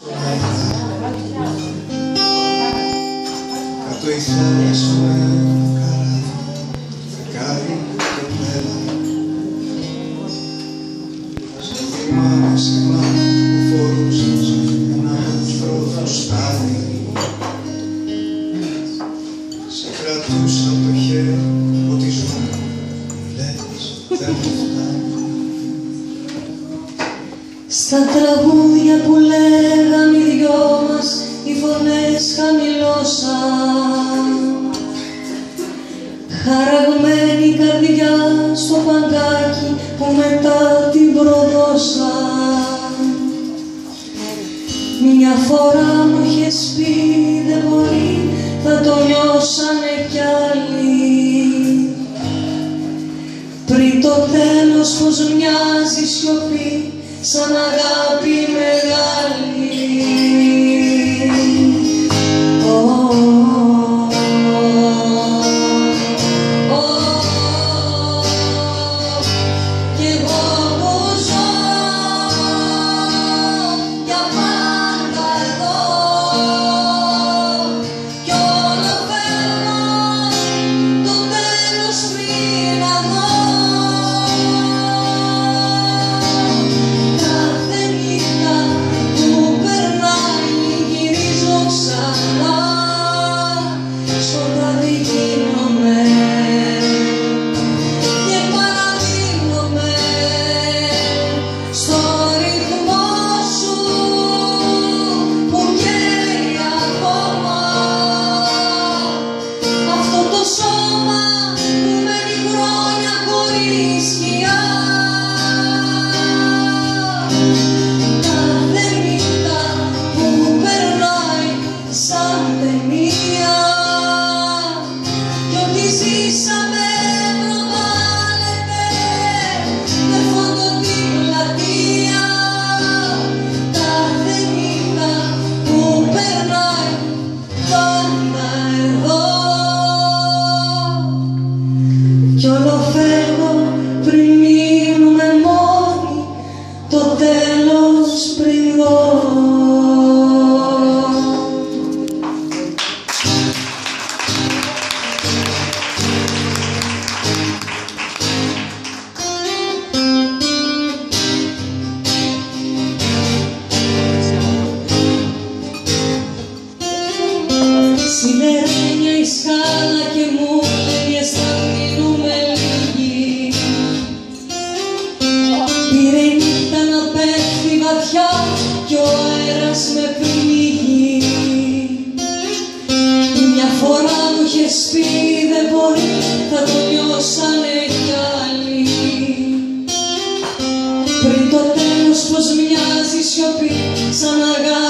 Κάτω η θάλασσα με καράβι, φεγγάρι και μέρα. Σε θυμάμαι συχνά που φορούσες ένα άστρο φουστάνι. Σε κρατούσα από το χέρι, ό,τι ζούμε, λες, δεν μου φτάνει. Στα τραγούδια που λέγαμε οι δυο μας, οι φωνές χαμηλώσαν. Χαραγμένη καρδιά στο παγκάκι που μετά την προδώσαν. Μια φορά μου είχες πει δεν μπορεί, θα το νιώσανε κι άλλοι. Πριν το τέλος πως μοιάζει σιωπή, σαν αγάπη μεγάλη. Κι εγώ που ζω για πάντα εδώ κι όλο παίρνω το τέλος πριν να δω. Κι όλο φεύγω πριν μείνουμε μόνοι, το τέλος πριν δω. Σιδερένια η σκάλα και μου λες θα μείνουμε λίγοι. Πήρε η νύχτα να πέφτει βαθιά κι ο αέρας με πνίγει. Μια φορά μου είχες πει δεν μπορεί, θα το νιώσανε κι άλλοι. Πριν το τέλος πως μοιάζει σιωπή σαν αγάπη.